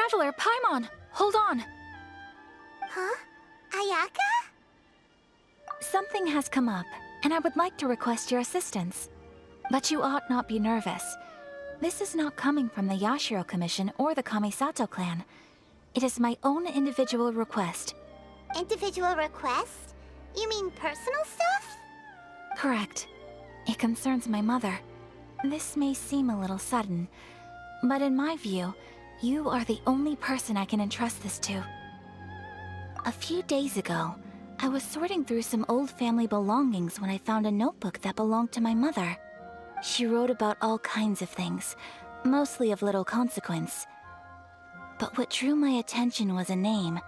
Traveler, Paimon! Hold on! Huh? Ayaka? Something has come up, and I would like to request your assistance. But you ought not be nervous. This is not coming from the Yashiro Commission or the Kamisato clan. It is my own individual request. Individual request? You mean personal stuff? Correct. It concerns my mother. This may seem a little sudden, but in my view, you are the only person I can entrust this to. A few days ago, I was sorting through some old family belongings when I found a notebook that belonged to my mother. She wrote about all kinds of things, mostly of little consequence. But what drew my attention was a name.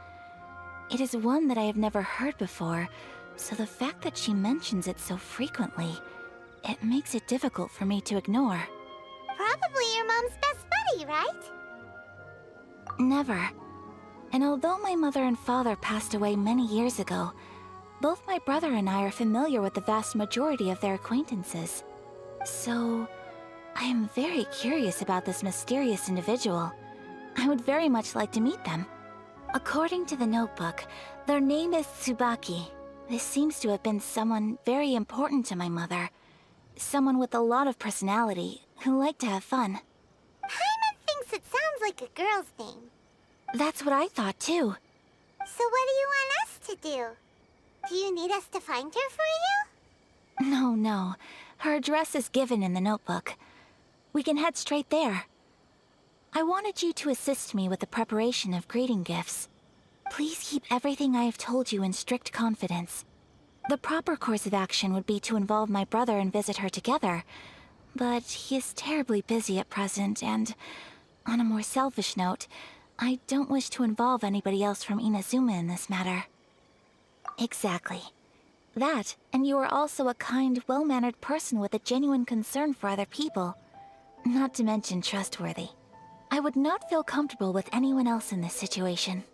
It is one that I have never heard before, so the fact that she mentions it so frequently, it makes it difficult for me to ignore. Probably your mom's best buddy, right? Never. And although my mother and father passed away many years ago, both my brother and I are familiar with the vast majority of their acquaintances. So, I am very curious about this mysterious individual. I would very much like to meet them. According to the notebook, their name is Tsubaki. This seems to have been someone very important to my mother. Someone with a lot of personality, who liked to have fun. Paimon thinks it sounds like a girl's name. That's what I thought too. So what do you want us to do? Do you need us to find her for you? No. Her address is given in the notebook. We can head straight there. I wanted you to assist me with the preparation of greeting gifts. Please keep everything I have told you in strict confidence. The proper course of action would be to involve my brother and visit her together, but he is terribly busy at present, and on a more selfish note, I don't wish to involve anybody else from Inazuma in this matter. Exactly. That, and you are also a kind, well-mannered person with a genuine concern for other people. Not to mention trustworthy. I would not feel comfortable with anyone else in this situation.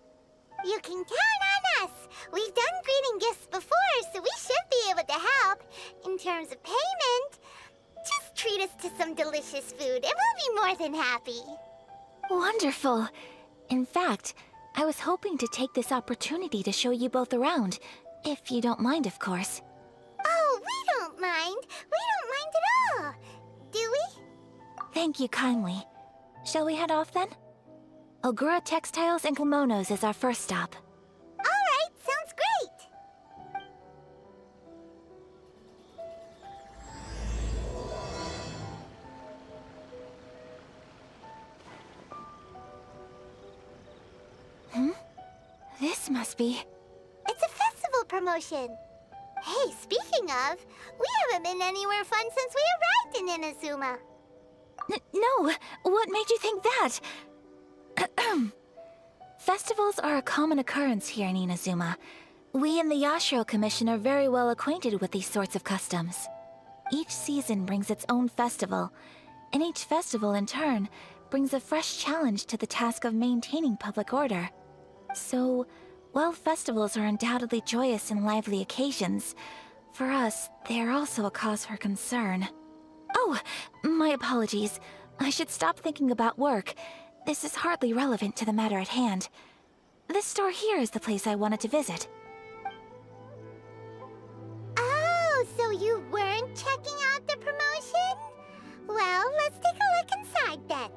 You can count on us! We've done greeting gifts before, so we should be able to help. In terms of payment, just treat us to some delicious food and we'll be more than happy. Wonderful! In fact, I was hoping to take this opportunity to show you both around, if you don't mind, of course. Oh, we don't mind. We don't mind at all. Do we? Thank you kindly. Shall we head off then? Ogura Textiles and Kimonos is our first stop. All right, sounds great. This must be... It's a festival promotion. Hey, speaking of, we haven't been anywhere fun since we arrived in Inazuma. No! What made you think that? Festivals are a common occurrence here in Inazuma. We in the Yashiro Commission are very well acquainted with these sorts of customs. Each season brings its own festival, and each festival in turn brings a fresh challenge to the task of maintaining public order. So, while festivals are undoubtedly joyous and lively occasions, for us, they are also a cause for concern. Oh, my apologies. I should stop thinking about work. This is hardly relevant to the matter at hand. This store here is the place I wanted to visit. Oh, so you weren't checking out the promotion? Well, let's take a look inside then.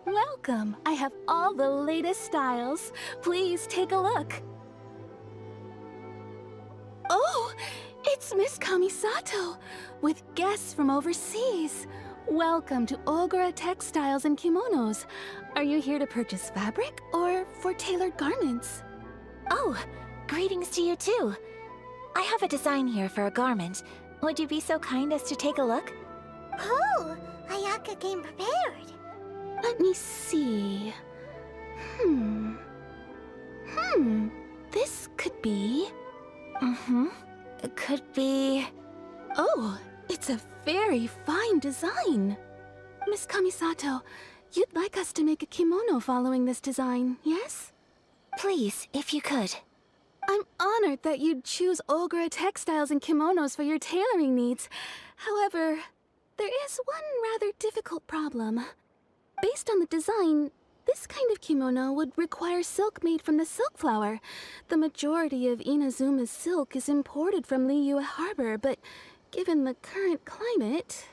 Welcome! I have all the latest styles. Please take a look. Oh! It's Miss Kamisato, with guests from overseas. Welcome to Ogura Textiles and Kimonos. Are you here to purchase fabric or for tailored garments? Oh, greetings to you too. I have a design here for a garment. Would you be so kind as to take a look? Oh, Ayaka came prepared. Let me see. This could be... It could be... Oh, it's a very fine design. Miss Kamisato, you'd like us to make a kimono following this design, yes? Please, if you could. I'm honored that you'd choose Ogura Textiles and Kimonos for your tailoring needs. However, there is one rather difficult problem. Based on the design, this kind of kimono would require silk made from the silk flower. The majority of Inazuma's silk is imported from Liyue Harbor, but given the current climate...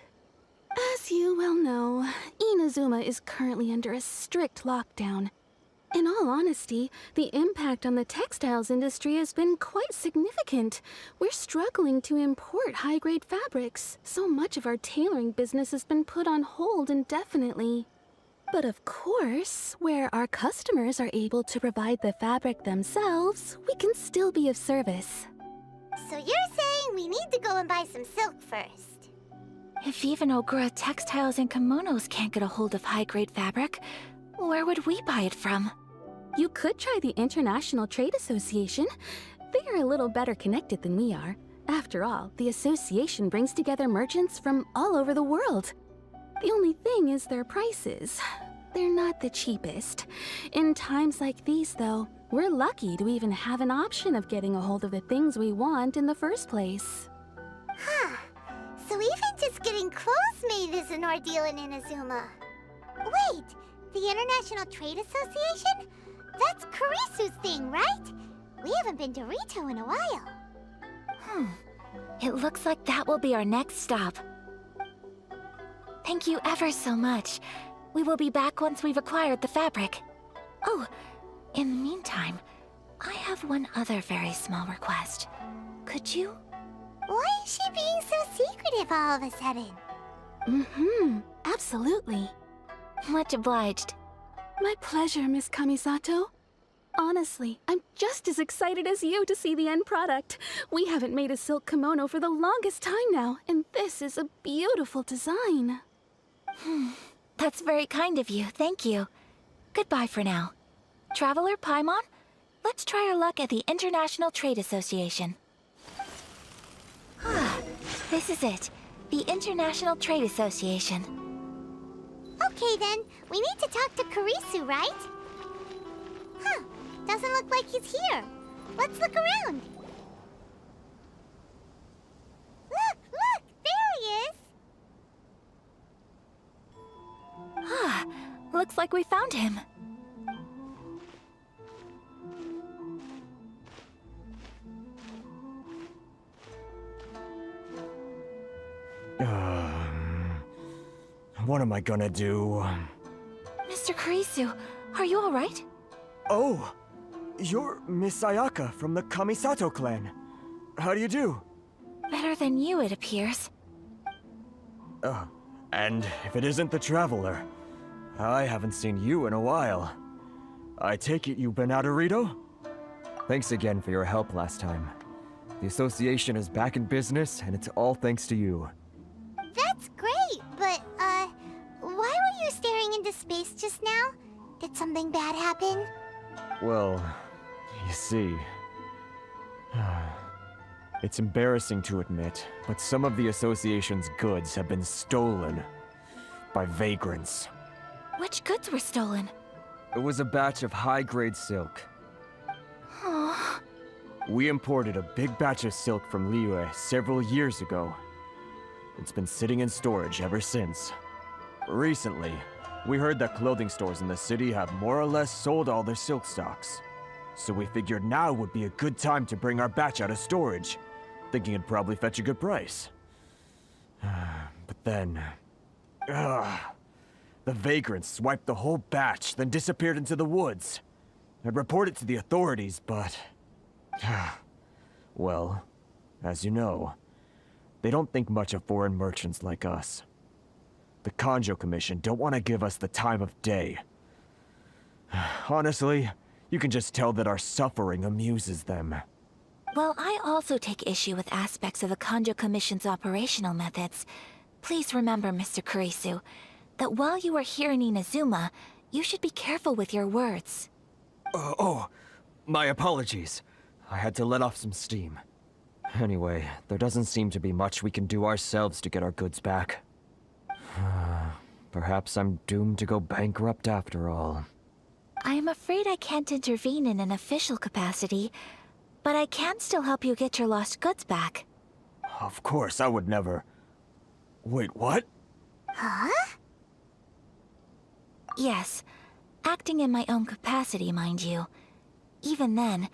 As you well know, Inazuma is currently under a strict lockdown. In all honesty, the impact on the textiles industry has been quite significant. We're struggling to import high-grade fabrics. So much of our tailoring business has been put on hold indefinitely. But of course, where our customers are able to provide the fabric themselves, we can still be of service. So you're saying we need to go and buy some silk first? If even Ogura Textiles and Kimonos can't get a hold of high-grade fabric, where would we buy it from? You could try the International Trade Association. They are a little better connected than we are. After all, the association brings together merchants from all over the world. The only thing is their prices. They're not the cheapest. In times like these, though, we're lucky to even have an option of getting a hold of the things we want in the first place. Huh. So even just getting clothes made is an ordeal in Inazuma. Wait, the International Trade Association? That's Kurisu's thing, right? We haven't been to Rito in a while. It looks like that will be our next stop. Thank you ever so much. We will be back once we've acquired the fabric. Oh, in the meantime, I have one other very small request. Could you? Why is she being so secretive all of a sudden? Absolutely. Much obliged. My pleasure, Miss Kamisato. Honestly, I'm just as excited as you to see the end product. We haven't made a silk kimono for the longest time now, and this is a beautiful design. That's very kind of you, thank you. Goodbye for now. Traveler Paimon, let's try our luck at the International Trade Association. This is it, the International Trade Association. Okay then, we need to talk to Kurisu, right? Huh, doesn't look like he's here. Let's look around. Look, there he is. Looks like we found him. What am I gonna do? Mr. Kurisu, are you alright? Oh, you're Miss Ayaka from the Kamisato clan. How do you do? Better than you, it appears. And if it isn't the Traveler, I haven't seen you in a while. I take it you've been out of Rito? Thanks again for your help last time. The association is back in business, and it's all thanks to you. That's great, but, why were you staring into space just now? Did something bad happen? Well, you see... It's embarrassing to admit, but some of the association's goods have been stolen by vagrants. Which goods were stolen? It was a batch of high-grade silk. Oh, We imported a big batch of silk from Liyue several years ago. It's been sitting in storage ever since. Recently, we heard that clothing stores in the city have more or less sold all their silk stocks. So we figured now would be a good time to bring our batch out of storage, thinking it'd probably fetch a good price. But then... the vagrants swiped the whole batch, then disappeared into the woods. I'd report it to the authorities, but... well, as you know, they don't think much of foreign merchants like us. The Kanjo Commission don't want to give us the time of day. Honestly, you can just tell that our suffering amuses them. well, I also take issue with aspects of the Kanjo Commission's operational methods. Please remember, Mr. Kurisu, that while you are here in Inazuma, you should be careful with your words. My apologies. I had to let off some steam. Anyway, there doesn't seem to be much we can do ourselves to get our goods back. Perhaps I'm doomed to go bankrupt after all. I am afraid I can't intervene in an official capacity, but I can still help you get your lost goods back. Of course, I would never... Wait, what? Huh? Yes, acting in my own capacity, mind you. Even then,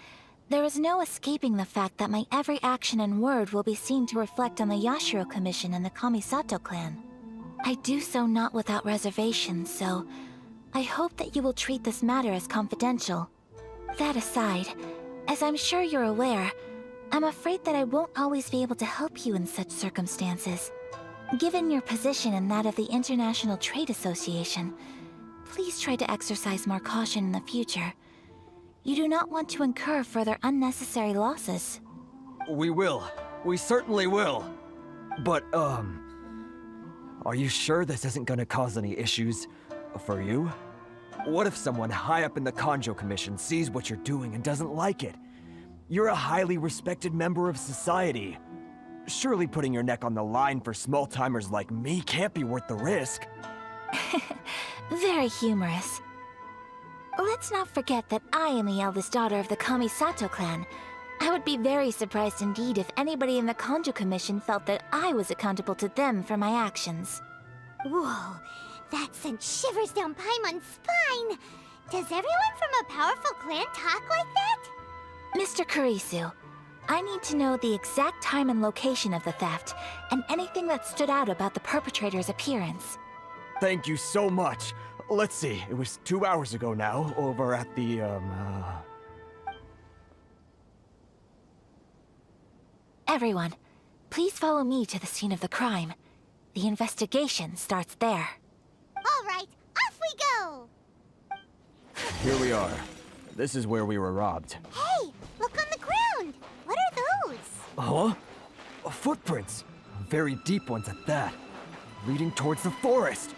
there is no escaping the fact that my every action and word will be seen to reflect on the Yashiro Commission and the Kamisato clan. I do so not without reservation, so I hope that you will treat this matter as confidential. That aside, as I'm sure you're aware, I'm afraid that I won't always be able to help you in such circumstances. Given your position and that of the International Trade Association, please try to exercise more caution in the future. You do not want to incur further unnecessary losses. We will. We certainly will. But, are you sure this isn't gonna cause any issues for you? What if someone high up in the Kanjo Commission sees what you're doing and doesn't like it? You're a highly respected member of society. Surely putting your neck on the line for small-timers like me can't be worth the risk. Very humorous. Let's not forget that I am the eldest daughter of the Kamisato clan. I would be very surprised indeed if anybody in the Kanjo Commission felt that I was accountable to them for my actions. Whoa, that sent shivers down Paimon's spine. Does everyone from a powerful clan talk like that? Mr. Kurisu, I need to know the exact time and location of the theft, and anything that stood out about the perpetrator's appearance. Thank you so much. Let's see, it was 2 hours ago now, over at the, Everyone, please follow me to the scene of the crime. The investigation starts there. All right, off we go! Here we are. This is where we were robbed. Hey, look on the ground! What are those? Huh? Footprints. Very deep ones at that. Leading towards the forest.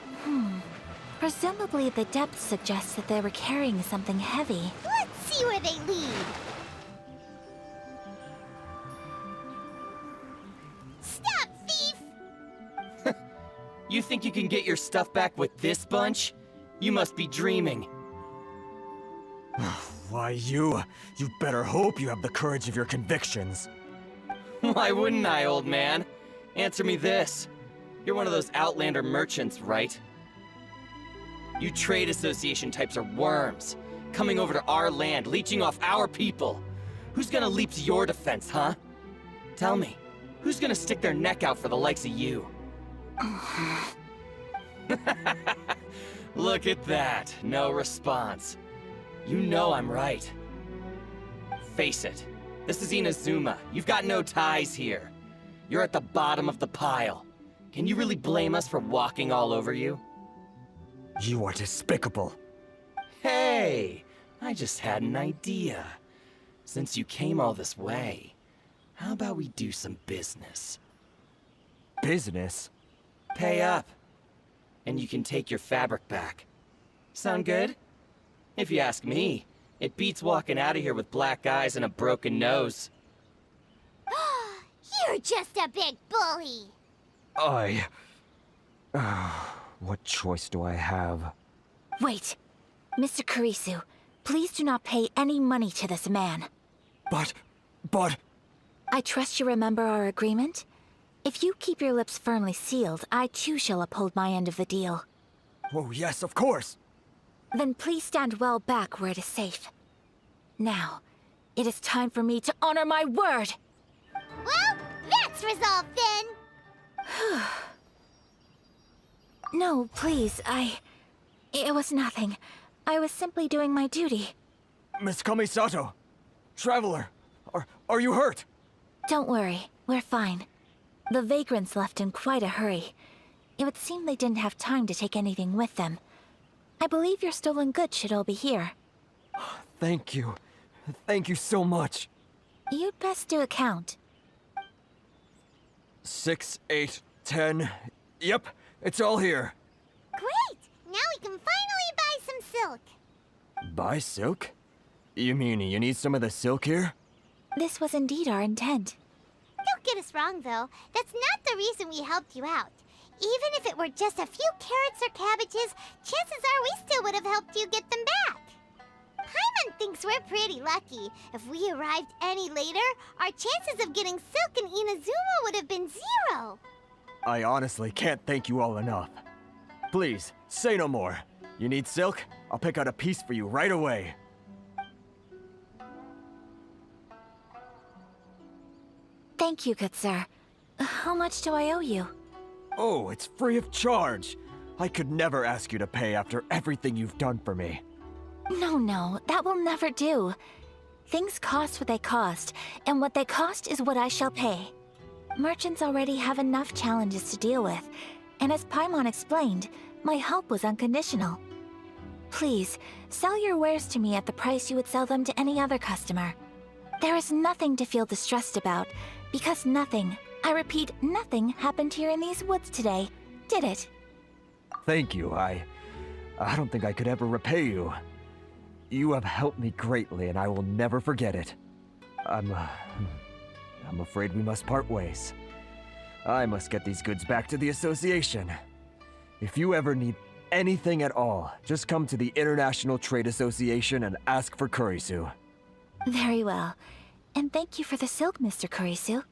Presumably the depth suggests that they were carrying something heavy. Let's see where they lead. Stop, thief! You think you can get your stuff back with this bunch? You must be dreaming. Why, you better hope you have the courage of your convictions. Why wouldn't I, old man? Answer me this. You're one of those Outlander merchants, right? You trade association types are worms, coming over to our land, leeching off our people. Who's gonna leap to your defense, huh? Tell me, who's gonna stick their neck out for the likes of you? Look at that, no response. You know I'm right. Face it, this is Inazuma. You've got no ties here. You're at the bottom of the pile. Can you really blame us for walking all over you? You are despicable. Hey, I just had an idea. Since you came all this way, how about we do some business? Business? Pay up, and you can take your fabric back. Sound good? If you ask me, it beats walking out of here with black eyes and a broken nose. You're just a big bully! What choice do I have? Wait! Mr. Kurisu, please do not pay any money to this man. But... I trust you remember our agreement? If you keep your lips firmly sealed, I too shall uphold my end of the deal. Oh yes, of course! Then please stand well back where it is safe. Now, it is time for me to honor my word! Well, that's resolved then! No, please, It was nothing. I was simply doing my duty. Miss Kamisato! Traveler! Are you hurt? Don't worry, we're fine. The vagrants left in quite a hurry. It would seem they didn't have time to take anything with them. I believe your stolen goods should all be here. Thank you. Thank you so much. You'd best do a count. 6, 8, 10... Yep, it's all here. Great! Now we can finally buy some silk. Buy silk? You mean you need some of the silk here? This was indeed our intent. Don't get us wrong, though. That's not the reason we helped you out. Even if it were just a few carrots or cabbages, chances are we still would have helped you get them back. Paimon thinks we're pretty lucky. If we arrived any later, our chances of getting silk in Inazuma would have been 0. I honestly can't thank you all enough. Please, say no more. You need silk? I'll pick out a piece for you right away. Thank you, good sir. How much do I owe you? Oh, it's free of charge. I could never ask you to pay after everything you've done for me. No, that will never do. Things cost what they cost, and what they cost is what I shall pay. Merchants already have enough challenges to deal with, and as Paimon explained, my help was unconditional. Please, sell your wares to me at the price you would sell them to any other customer. There is nothing to feel distressed about, because nothing, I repeat, nothing happened here in these woods today, did it? Thank you. I don't think I could ever repay you. You have helped me greatly, and I will never forget it. I'm afraid we must part ways. I must get these goods back to the association. If you ever need anything at all, just come to the International Trade Association and ask for Kurisu. Very well. And thank you for the silk, Mr. Kurisu. See you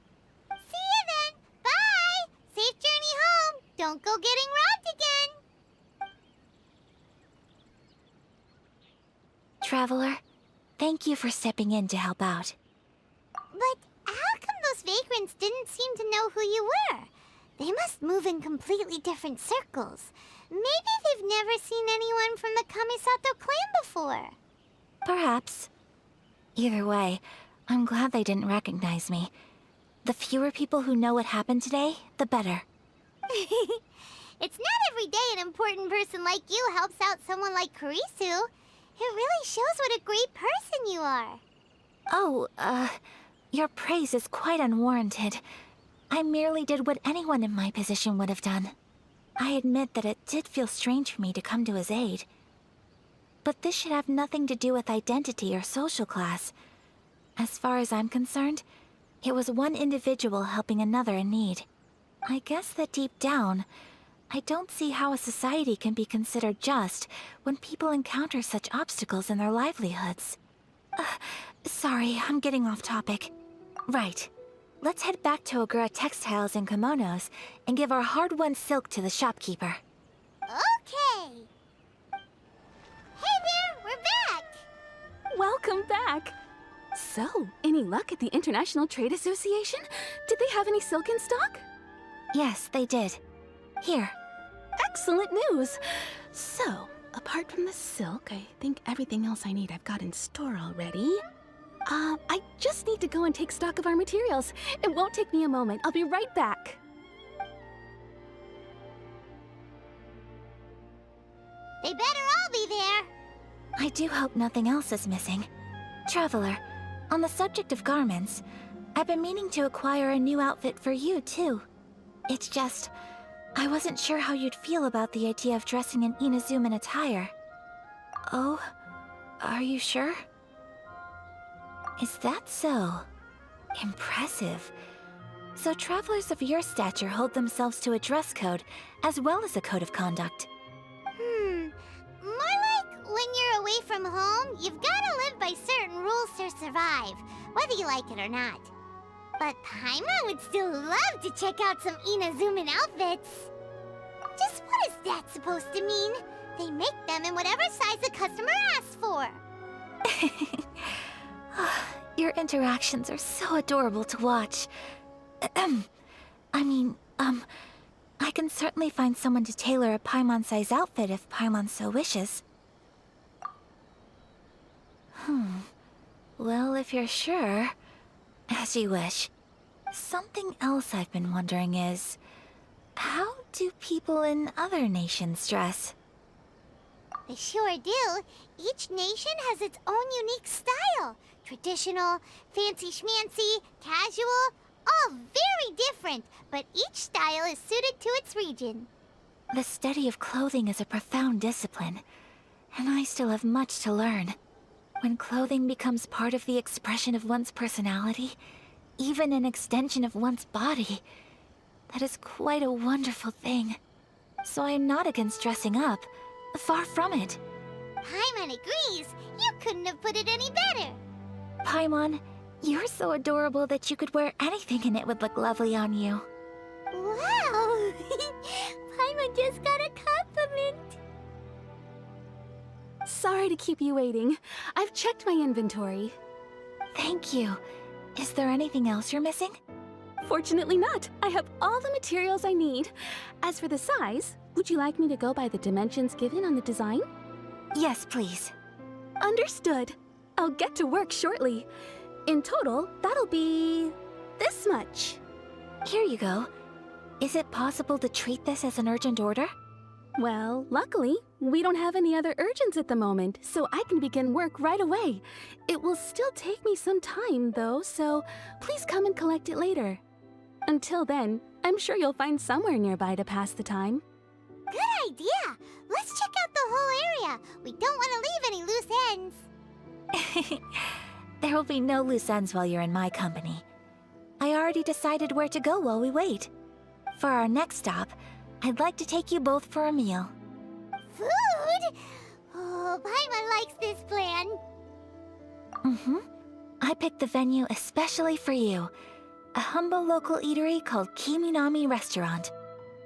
then! Bye! Safe journey home! Don't go getting robbed again! Traveler, thank you for stepping in to help out. But how come those vagrants didn't seem to know who you were? They must move in completely different circles. Maybe they've never seen anyone from the Kamisato clan before. Perhaps. Either way, I'm glad they didn't recognize me. The fewer people who know what happened today, the better. It's not every day an important person like you helps out someone like Kurisu. It really shows what a great person you are. Oh, your praise is quite unwarranted. I merely did what anyone in my position would have done. I admit that it did feel strange for me to come to his aid. But this should have nothing to do with identity or social class. As far as I'm concerned, it was one individual helping another in need. I guess that deep down, I don't see how a society can be considered just when people encounter such obstacles in their livelihoods. Sorry, I'm getting off topic. Right. Let's head back to Ogura Textiles and Kimonos and give our hard-won silk to the shopkeeper. Okay. Hey there, we're back! Welcome back! So, any luck at the International Trade Association? Did they have any silk in stock? Yes, they did. Here. Excellent news! So, apart from the silk, I think everything else I need I've got in store already. I just need to go and take stock of our materials. It won't take me a moment. I'll be right back. They better all be there. I do hope nothing else is missing. Traveler, on the subject of garments, I've been meaning to acquire a new outfit for you, too. It's just, I wasn't sure how you'd feel about the idea of dressing in Inazuman attire. Oh, are you sure? Is that so? Impressive. So travelers of your stature hold themselves to a dress code, as well as a code of conduct. More like when you're away from home, you've gotta live by certain rules to survive, whether you like it or not. But Paimon would still love to check out some Inazuman outfits. Just what is that supposed to mean? They make them in whatever size the customer asks for. Your interactions are so adorable to watch. I can certainly find someone to tailor a Paimon-size outfit if Paimon so wishes. Well, if you're sure, as you wish. Something else I've been wondering is, how do people in other nations dress? They sure do. Each nation has its own unique style. Traditional, fancy schmancy, casual, all very different, but each style is suited to its region. The study of clothing is a profound discipline, and I still have much to learn. When clothing becomes part of the expression of one's personality, even an extension of one's body, that is quite a wonderful thing. So I am not against dressing up. Far from it. Paimon agrees. You couldn't have put it any better. Paimon, you're so adorable that you could wear anything and it would look lovely on you. Wow! Paimon just got a compliment. sorry to keep you waiting. I've checked my inventory. Thank you. Is there anything else you're missing? Fortunately not. I have all the materials I need. As for the size, would you like me to go by the dimensions given on the design? Yes, please. Understood. I'll get to work shortly. In total, that'll be this much. Here you go. Is it possible to treat this as an urgent order? Well, luckily, we don't have any other urgents at the moment, so I can begin work right away. It will still take me some time, though, so please come and collect it later. Until then, I'm sure you'll find somewhere nearby to pass the time. Good idea! Let's check out the whole area. We don't want to leave any loose ends. There will be no loose ends while you're in my company. I already decided where to go while we wait. For our next stop, I'd like to take you both for a meal. Food? Oh, Paimon likes this plan. I picked the venue especially for you. A humble local eatery called Kiminami Restaurant.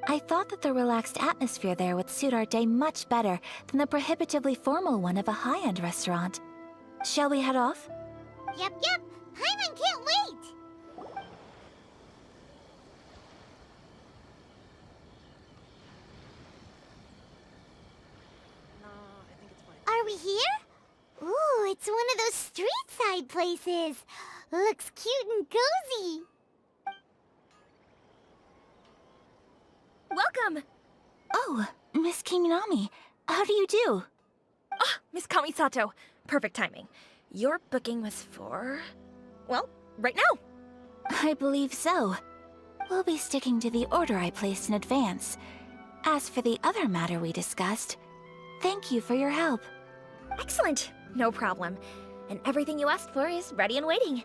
I thought that the relaxed atmosphere there would suit our day much better than the prohibitively formal one of a high-end restaurant. Shall we head off? Yep. Paimon can't wait. Are we here? Ooh, it's one of those street-side places. Looks cute and cozy. Welcome! Oh, Miss Kiminami, how do you do? Ah, Miss Kamisato. Perfect timing. Your booking was for... well, right now. I believe so. We'll be sticking to the order I placed in advance. As for the other matter we discussed, thank you for your help. Excellent. No problem. And everything you asked for is ready and waiting.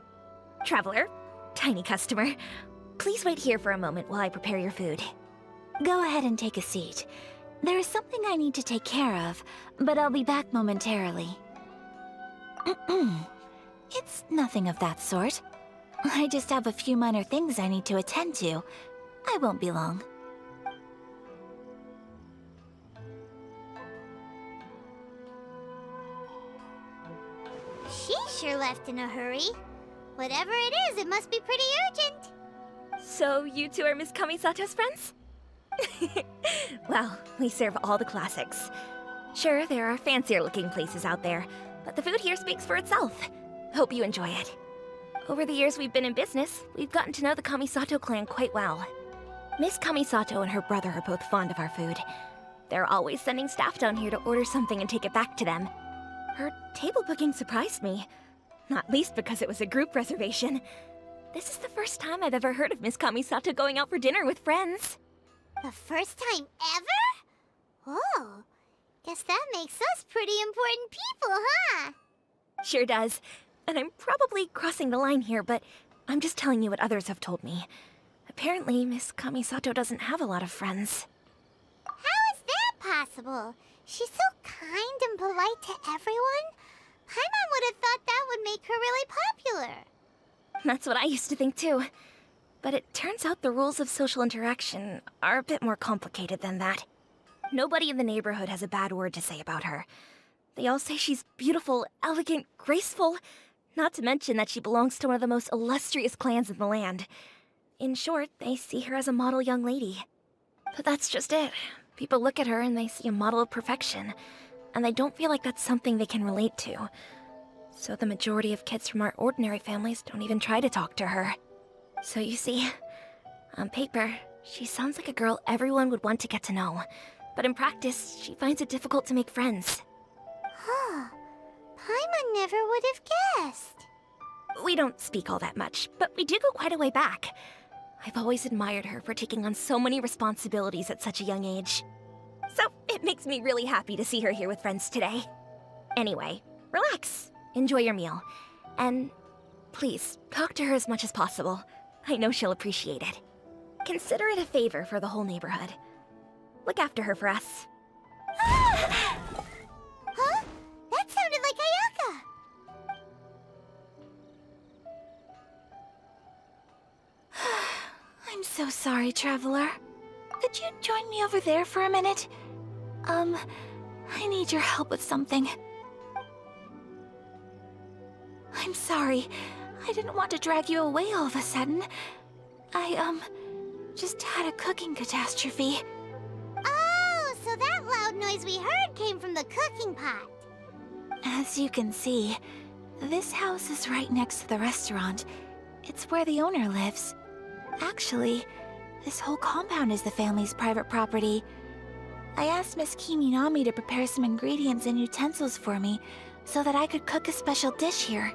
Traveler, tiny customer, please wait here for a moment while I prepare your food. Go ahead and take a seat. There is something I need to take care of, but I'll be back momentarily. It's nothing of that sort. I just have a few minor things I need to attend to. I won't be long. She sure left in a hurry. Whatever it is, it must be pretty urgent. So you two are Miss Kamisato's friends? Well, we serve all the classics. Sure, there are fancier looking places out there, but the food here speaks for itself. Hope you enjoy it. Over the years we've been in business, we've gotten to know the Kamisato clan quite well. Miss Kamisato and her brother are both fond of our food. They're always sending staff down here to order something and take it back to them. Her table booking surprised me, not least because it was a group reservation. This is the first time I've ever heard of Miss Kamisato going out for dinner with friends. The first time ever? Oh, guess that makes us pretty important people, huh? Sure does. And I'm probably crossing the line here, but I'm just telling you what others have told me. Apparently, Miss Kamisato doesn't have a lot of friends. How is that possible? She's so kind and polite to everyone. Paimon would have thought that would make her really popular. That's what I used to think too. But it turns out the rules of social interaction are a bit more complicated than that. Nobody in the neighborhood has a bad word to say about her. They all say she's beautiful, elegant, graceful, not to mention that she belongs to one of the most illustrious clans in the land. In short, they see her as a model young lady. But that's just it. People look at her and they see a model of perfection, and they don't feel like that's something they can relate to. So the majority of kids from our ordinary families don't even try to talk to her. So you see, on paper, she sounds like a girl everyone would want to get to know. But in practice, she finds it difficult to make friends. Huh. Paimon never would have guessed. We don't speak all that much, but we do go quite a way back. I've always admired her for taking on so many responsibilities at such a young age. So it makes me really happy to see her here with friends today. Anyway, relax, enjoy your meal, and please, talk to her as much as possible. I know she'll appreciate it. Consider it a favor for the whole neighborhood. Look after her for us. Huh? That sounded like Ayaka. I'm so sorry, Traveler. Could you join me over there for a minute? I need your help with something. I'm sorry. I didn't want to drag you away all of a sudden. I, just had a cooking catastrophe. Oh, so that loud noise we heard came from the cooking pot. As you can see, this house is right next to the restaurant. It's where the owner lives. Actually, this whole compound is the family's private property. I asked Miss Kiminami to prepare some ingredients and utensils for me so that I could cook a special dish here.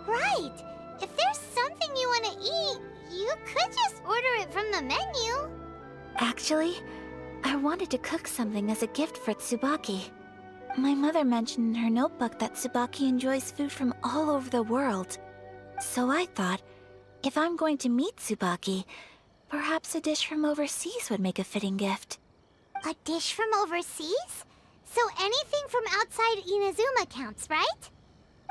Right. If there's something you want to eat, you could just order it from the menu. Actually, I wanted to cook something as a gift for Tsubaki. My mother mentioned in her notebook that Tsubaki enjoys food from all over the world. So I thought, if I'm going to meet Tsubaki, perhaps a dish from overseas would make a fitting gift. A dish from overseas? So anything from outside Inazuma counts, right?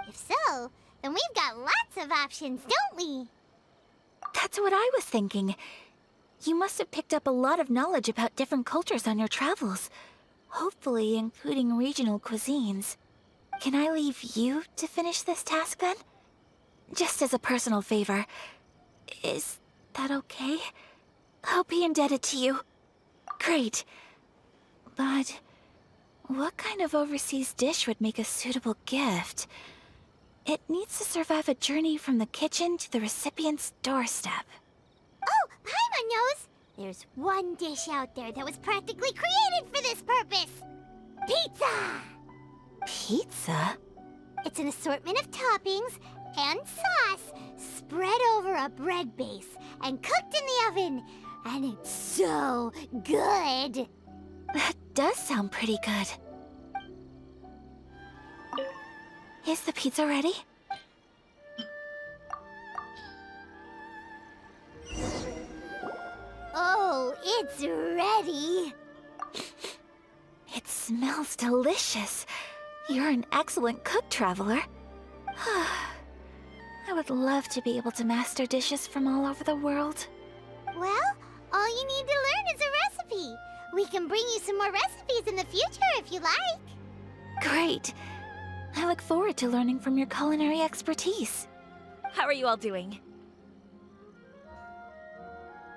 If so, then we've got lots of options, don't we? That's what I was thinking. You must have picked up a lot of knowledge about different cultures on your travels, hopefully including regional cuisines. Can I leave you to finish this task then? Just as a personal favor. Is that okay? I'll be indebted to you. Great. But what kind of overseas dish would make a suitable gift? It needs to survive a journey from the kitchen to the recipient's doorstep. Oh, Paimon knows! There's one dish out there that was practically created for this purpose! Pizza! Pizza? It's an assortment of toppings and sauce spread over a bread base and cooked in the oven. And it's so good! That does sound pretty good. Is the pizza ready? Oh, it's ready! It smells delicious. You're an excellent cook, Traveler. I would love to be able to master dishes from all over the world. Well, all you need to learn is a recipe. We can bring you some more recipes in the future if you like. Great. I look forward to learning from your culinary expertise. How are you all doing?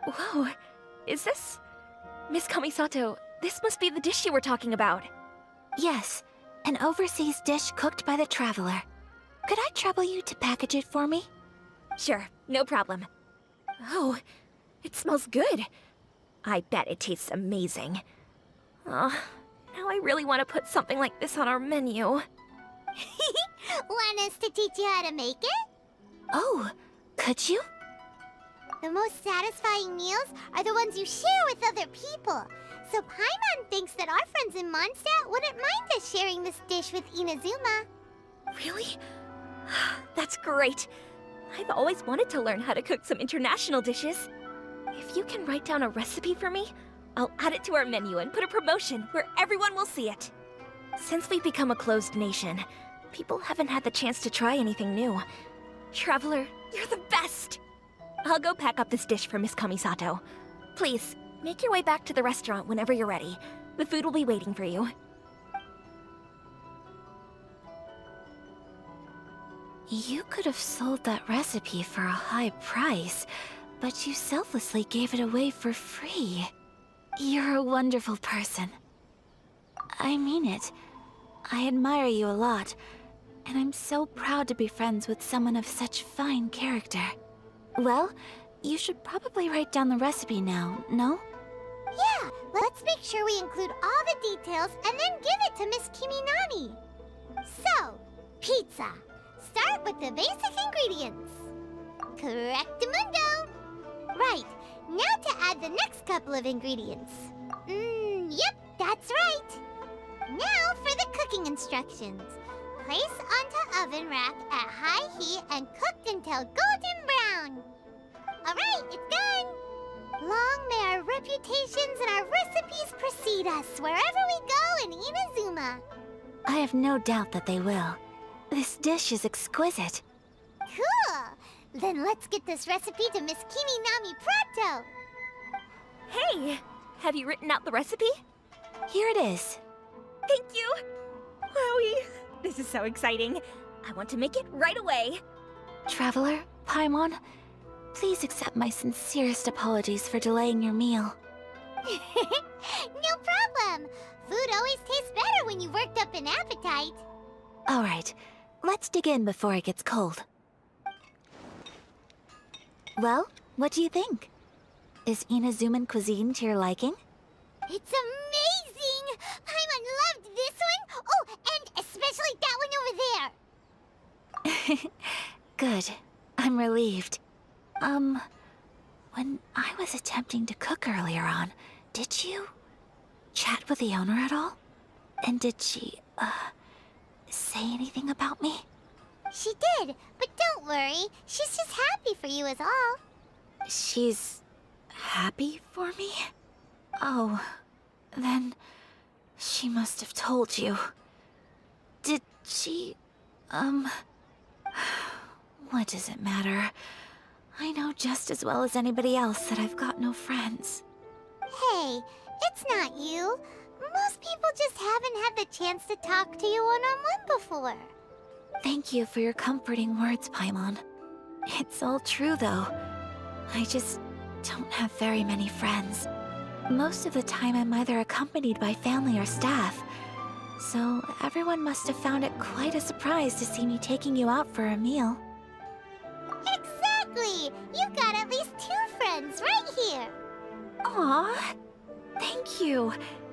Whoa, is this... Miss Kamisato, this must be the dish you were talking about. Yes, an overseas dish cooked by the Traveler. Could I trouble you to package it for me? Sure, no problem. Oh, it smells good. I bet it tastes amazing. Oh, now I really want to put something like this on our menu. Want us to teach you how to make it? Oh, could you? The most satisfying meals are the ones you share with other people. So Paimon thinks that our friends in Mondstadt wouldn't mind us sharing this dish with Inazuma. Really? That's great. I've always wanted to learn how to cook some international dishes. If you can write down a recipe for me, I'll add it to our menu and put a promotion where everyone will see it. Since we've become a closed nation, people haven't had the chance to try anything new. Traveler, you're the best! I'll go pack up this dish for Miss Kamisato. Please, make your way back to the restaurant whenever you're ready. The food will be waiting for you. You could have sold that recipe for a high price, but you selflessly gave it away for free. You're a wonderful person. I mean it. I admire you a lot, and I'm so proud to be friends with someone of such fine character. Well, you should probably write down the recipe now, no? Yeah, let's make sure we include all the details and then give it to Miss Kiminami. So, pizza. Start with the basic ingredients. Correctamundo. Right, now to add the next couple of ingredients. Yep, that's right. Now for the cooking instructions. Place onto oven rack at high heat and cooked until golden brown. Alright, it's done. Long may our reputations and our recipes precede us wherever we go in Inazuma. I have no doubt that they will. This dish is exquisite. Cool! Then let's get this recipe to Miss Kiminami pronto! Hey! Have you written out the recipe? Here it is. Thank you! Wowie! This is so exciting. I want to make it right away. Traveler, Paimon, please accept my sincerest apologies for delaying your meal. No problem. Food always tastes better when you've worked up an appetite. All right, let's dig in before it gets cold. Well, what do you think? Is Inazuman cuisine to your liking? It's amazing! Paimon loved this one! Oh, and especially that one over there! Good. I'm relieved. When I was attempting to cook earlier on, did you chat with the owner at all? And did she, say anything about me? She did, but don't worry. She's just happy for you is all. She's happy for me? Oh, then she must have told you. Did she, what does it matter? I know just as well as anybody else that I've got no friends. Hey, it's not you. Most people just haven't had the chance to talk to you one-on-one before. Thank you for your comforting words, Paimon. It's all true, though. I just don't have very many friends. Most of the time I'm either accompanied by family or staff. So everyone must have found it quite a surprise to see me taking you out for a meal. Exactly! You've got at least 2 friends right here. Aw, thank you.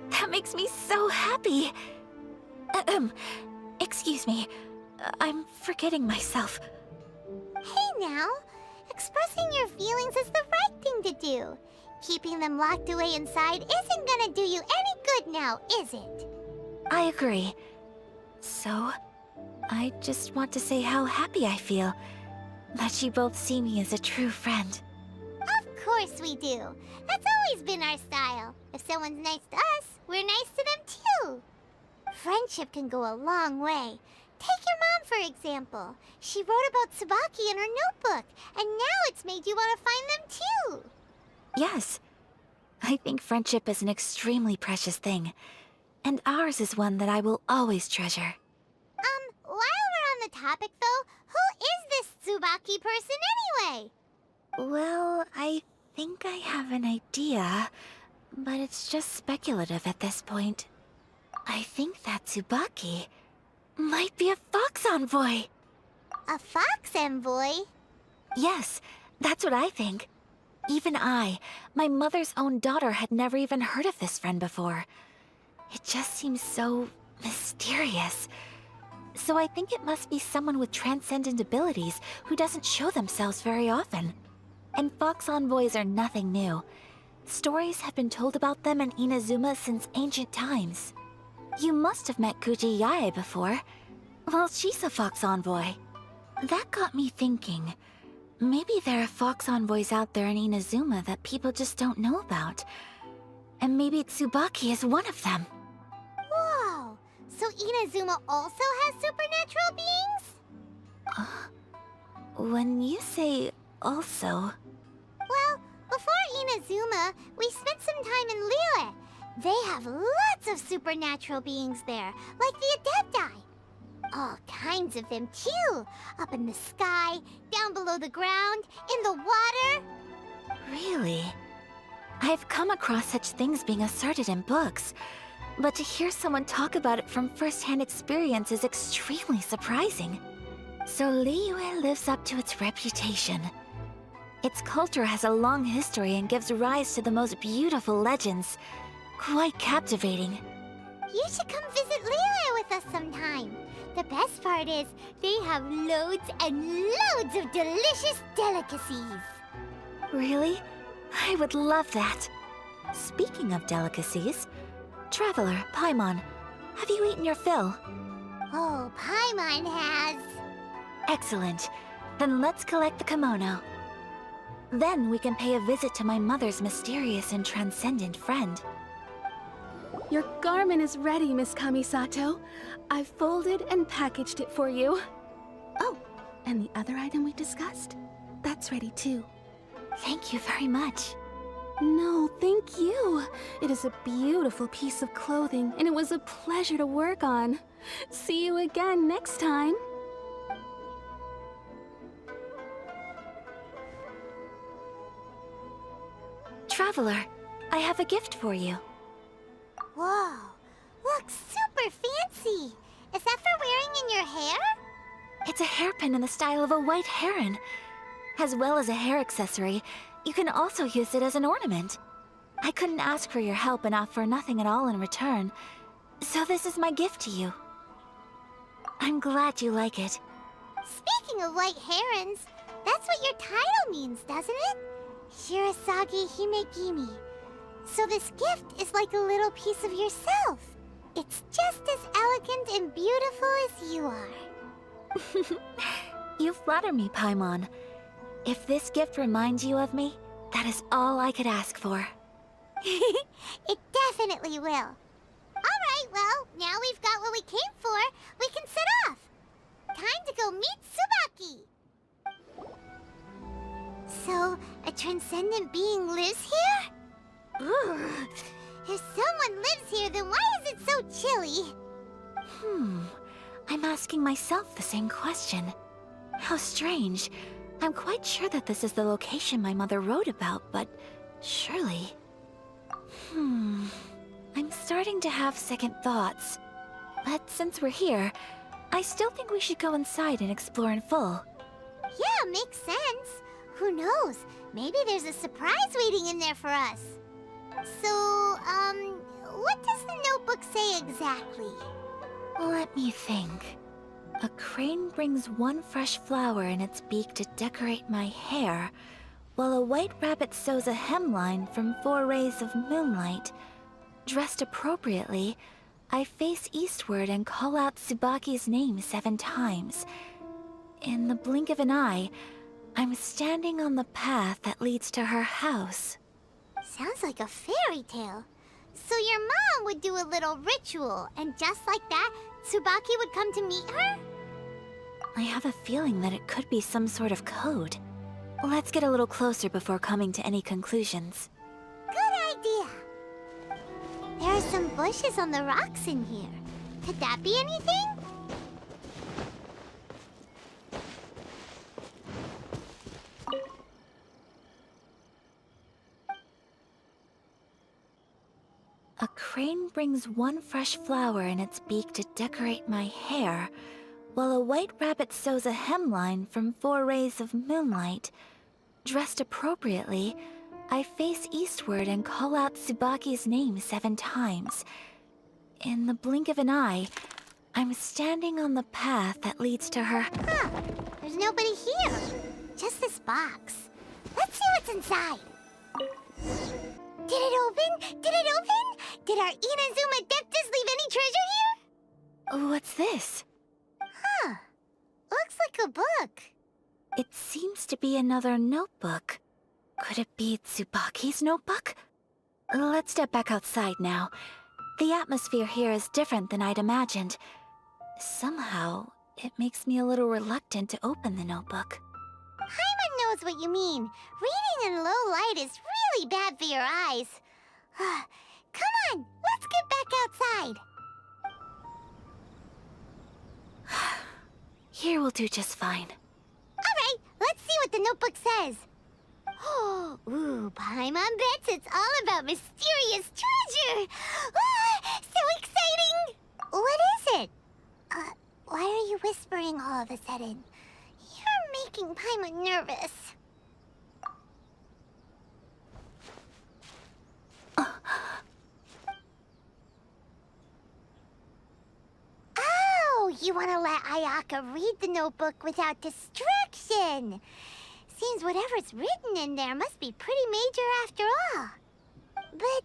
That makes me so happy. Excuse me. I'm forgetting myself. Hey now, expressing your feelings is the right thing to do. Keeping them locked away inside isn't gonna do you any good now, is it? I agree. So, I just want to say how happy I feel that you both see me as a true friend. Of course we do. That's always been our style. If someone's nice to us, we're nice to them too. Friendship can go a long way. Take your mom, for example. She wrote about Tsubaki in her notebook, and now it's made you want to find them too. Yes. I think friendship is an extremely precious thing. And ours is one that I will always treasure. While we're on the topic though, who is this Tsubaki person anyway? Well, I think I have an idea, but it's just speculative at this point. I think that Tsubaki might be a fox envoy. A fox envoy? Yes, that's what I think. Even I, my mother's own daughter, had never even heard of this friend before. It just seems so mysterious. So I think it must be someone with transcendent abilities who doesn't show themselves very often. And fox envoys are nothing new. Stories have been told about them in Inazuma since ancient times. You must have met Kuji Yae before. Well, she's a fox envoy. That got me thinking. Maybe there are fox envoys out there in Inazuma that people just don't know about. And maybe Tsubaki is one of them. Whoa! So Inazuma also has supernatural beings? When you say also... Well, before Inazuma, we spent some time in Liyue. They have lots of supernatural beings there, like the Adepti. All kinds of them too. Up in the sky, down below the ground, in the water. Really? I've come across such things being asserted in books, but to hear someone talk about it from first-hand experience is extremely surprising. So Liyue lives up to its reputation. Its culture has a long history and gives rise to the most beautiful legends. Quite captivating. You should come visit Liyue with us sometime. The best part is, they have loads and loads of delicious delicacies. Really? I would love that. Speaking of delicacies, Traveler, Paimon, have you eaten your fill? Oh, Paimon has. Excellent. Then let's collect the kimono. Then we can pay a visit to my mother's mysterious and transcendent friend. Your garment is ready, Miss Kamisato. I've folded and packaged it for you. Oh, and the other item we discussed? That's ready too. Thank you very much. No, thank you. It is a beautiful piece of clothing, and it was a pleasure to work on. See you again next time. Traveler, I have a gift for you. Whoa, looks super fancy. Is that for wearing in your hair? It's a hairpin in the style of a white heron. As well as a hair accessory, you can also use it as an ornament. I couldn't ask for your help and offer nothing at all in return, so this is my gift to you. I'm glad you like it. Speaking of white herons, that's what your title means, doesn't it? Shirasagi Himegimi. So this gift is like a little piece of yourself. It's just as elegant and beautiful as you are. You flatter me, Paimon. If this gift reminds you of me, that is all I could ask for. It definitely will. Alright, well, now we've got what we came for. We can set off. Time to go meet Tsubaki. So, a transcendent being lives here? Ooh. If someone lives here, then why is it so chilly? I'm asking myself the same question. How strange. I'm quite sure that this is the location my mother wrote about, but surely... I'm starting to have second thoughts. But since we're here, I still think we should go inside and explore in full. Yeah, makes sense. Who knows? Maybe there's a surprise waiting in there for us. So, what does the notebook say exactly? Let me think. A crane brings one fresh flower in its beak to decorate my hair, while a white rabbit sews a hemline from 4 rays of moonlight. Dressed appropriately, I face eastward and call out Tsubaki's name 7 times. In the blink of an eye, I'm standing on the path that leads to her house. Sounds like a fairy tale. So your mom would do a little ritual, and just like that, Tsubaki would come to meet her? I have a feeling that it could be some sort of code. Let's get a little closer before coming to any conclusions. Good idea. There are some bushes on the rocks in here. Could that be anything? A crane brings one fresh flower in its beak to decorate my hair, while a white rabbit sews a hemline from 4 rays of moonlight. Dressed appropriately, I face eastward and call out Tsubaki's name 7 times. In the blink of an eye, I'm standing on the path that leads to her. Huh. There's nobody here. Just this box. Let's see what's inside. Did it open? Did it open? Did our Inazuma Adeptus leave any treasure here? What's this? Huh. Looks like a book. It seems to be another notebook. Could it be Tsubaki's notebook? Let's step back outside now. The atmosphere here is different than I'd imagined. Somehow, it makes me a little reluctant to open the notebook. Paimon knows what you mean. Reading in low light is really bad for your eyes. Come on, let's get back outside. Here will do just fine. Alright, let's see what the notebook says. Ooh, Paimon bets it's all about mysterious treasure. So exciting! What is it? Why are you whispering all of a sudden? You're making Paimon nervous. Oh, you want to let Ayaka read the notebook without distraction. Seems whatever's written in there must be pretty major after all. But,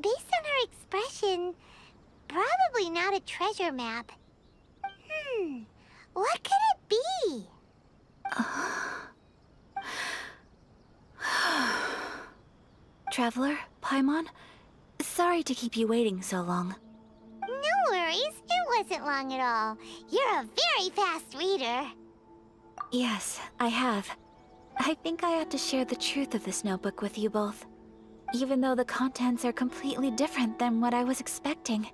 based on her expression, probably not a treasure map. What could it be? Traveler, Paimon, sorry to keep you waiting so long. No worries, it wasn't long at all. You're a very fast reader. Yes, I have. I think I ought to share the truth of this notebook with you both, even though the contents are completely different than what I was expecting.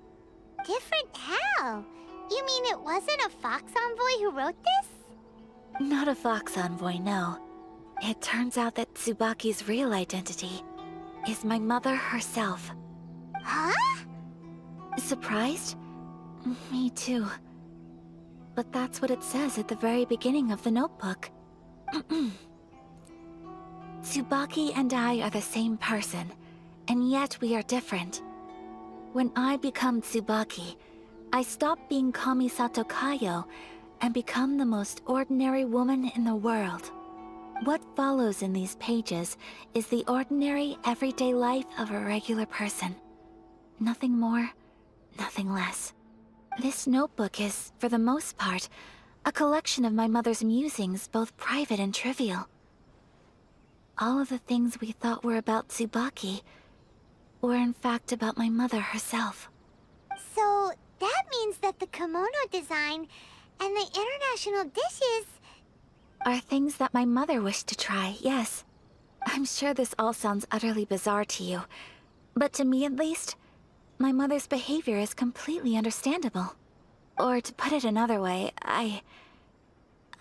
Different how? You mean it wasn't a Fox Envoy who wrote this? Not a Fox Envoy, no. It turns out that Tsubaki's real identity is my mother herself. Huh? Surprised? Me too. But that's what it says at the very beginning of the notebook. Tsubaki and I are the same person, and yet we are different. When I become Tsubaki, I stop being Kamisato Kayo and become the most ordinary woman in the world. What follows in these pages is the ordinary, everyday life of a regular person. Nothing more, nothing less. This notebook is, for the most part, a collection of my mother's musings, both private and trivial. All of the things we thought were about Tsubaki were in fact about my mother herself. So, that means that the kimono design and the international dishes... Are things that my mother wished to try, yes. I'm sure this all sounds utterly bizarre to you, but to me at least, my mother's behavior is completely understandable. Or to put it another way, I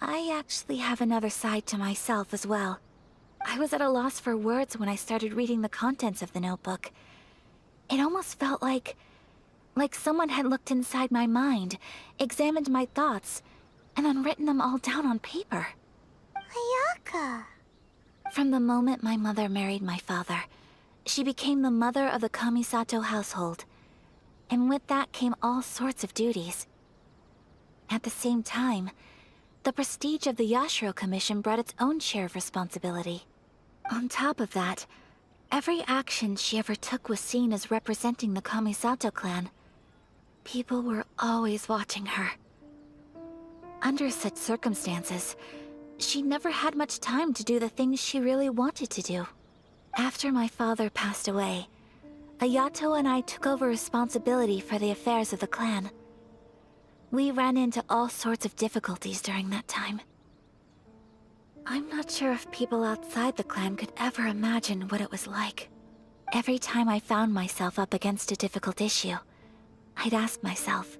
actually have another side to myself as well. I was at a loss for words when I started reading the contents of the notebook. It almost felt like someone had looked inside my mind, examined my thoughts, and then written them all down on paper. Ayaka. From the moment my mother married my father, she became the mother of the Kamisato household. And with that came all sorts of duties. At the same time, the prestige of the Yashiro Commission brought its own share of responsibility. On top of that, every action she ever took was seen as representing the Kamisato clan. People were always watching her. Under such circumstances, she never had much time to do the things she really wanted to do. After my father passed away, Ayato and I took over responsibility for the affairs of the clan. We ran into all sorts of difficulties during that time. I'm not sure if people outside the clan could ever imagine what it was like. Every time I found myself up against a difficult issue, I'd ask myself,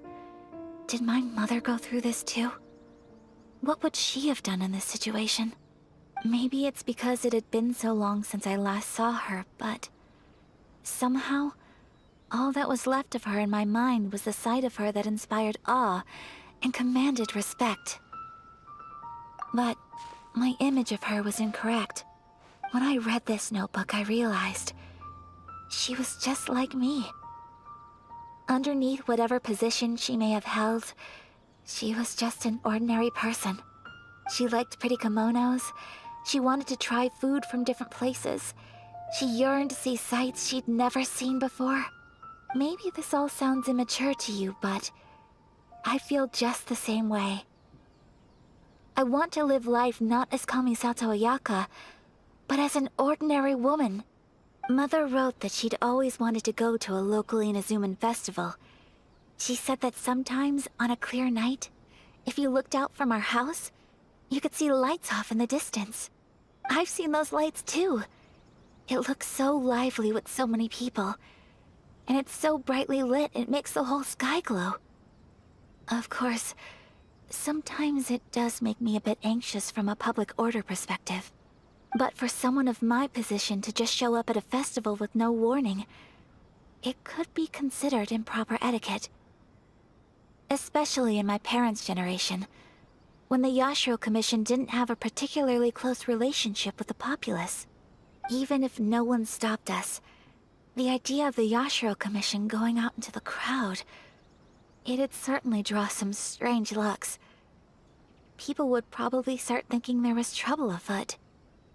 did my mother go through this too? What would she have done in this situation? Maybe it's because it had been so long since I last saw her, but somehow, all that was left of her in my mind was the side of her that inspired awe and commanded respect. But my image of her was incorrect. When I read this notebook, I realized she was just like me. Underneath whatever position she may have held, she was just an ordinary person. She liked pretty kimonos. She wanted to try food from different places. She yearned to see sights she'd never seen before. Maybe this all sounds immature to you, but I feel just the same way. I want to live life not as Kamisato Ayaka, but as an ordinary woman. Mother wrote that she'd always wanted to go to a local Inazuman festival. She said that sometimes, on a clear night, if you looked out from our house, you could see lights off in the distance. I've seen those lights too. It looks so lively with so many people. And it's so brightly lit, it makes the whole sky glow. Of course, sometimes it does make me a bit anxious from a public order perspective. But for someone of my position to just show up at a festival with no warning, it could be considered improper etiquette. Especially in my parents' generation, when the Yashiro Commission didn't have a particularly close relationship with the populace. Even if no one stopped us, the idea of the Yashiro Commission going out into the crowd, it'd certainly draw some strange looks. People would probably start thinking there was trouble afoot.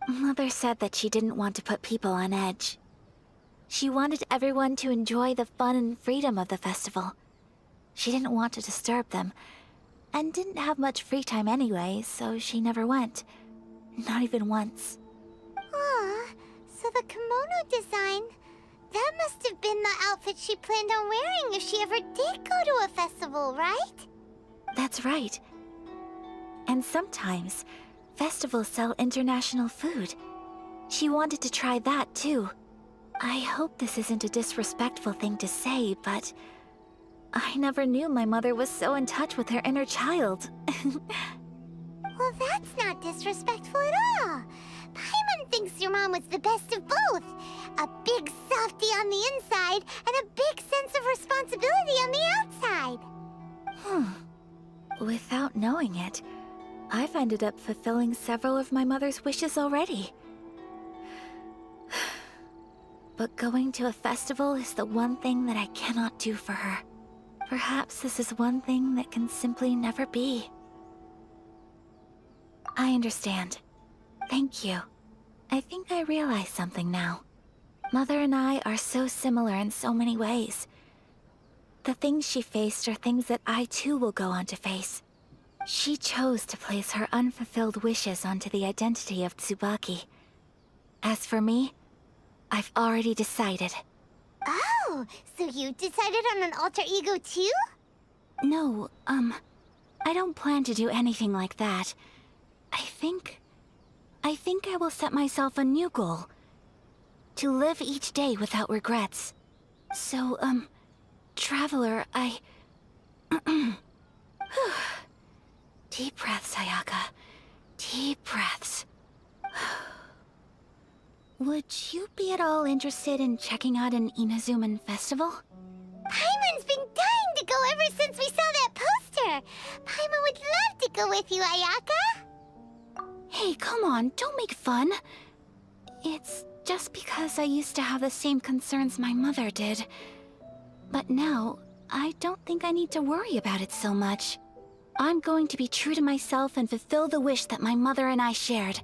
Mother said that she didn't want to put people on edge. She wanted everyone to enjoy the fun and freedom of the festival. She didn't want to disturb them, and didn't have much free time anyway, so she never went. Not even once. Aw, so the kimono design, that must have been the outfit she planned on wearing if she ever did go to a festival, right? That's right. And sometimes, festivals sell international food. She wanted to try that too. I hope this isn't a disrespectful thing to say, but I never knew my mother was so in touch with her inner child. Well, that's not disrespectful at all. Paimon thinks your mom was the best of both. A big softie on the inside and a big sense of responsibility on the outside. Without knowing it, I've ended up fulfilling several of my mother's wishes already. But going to a festival is the one thing that I cannot do for her. Perhaps this is one thing that can simply never be. I understand. Thank you. I think I realize something now. Mother and I are so similar in so many ways. The things she faced are things that I too will go on to face. She chose to place her unfulfilled wishes onto the identity of Tsubaki. As for me, I've already decided. Oh, so you decided on an alter ego too? No, I don't plan to do anything like that. I think I will set myself a new goal. To live each day without regrets. So, Traveler, Deep breaths, Ayaka. Deep breaths. Would you be at all interested in checking out an Inazuman festival? Paimon's been dying to go ever since we saw that poster! Paimon would love to go with you, Ayaka! Hey, come on, don't make fun. It's just because I used to have the same concerns my mother did. But now, I don't think I need to worry about it so much. I'm going to be true to myself and fulfill the wish that my mother and I shared.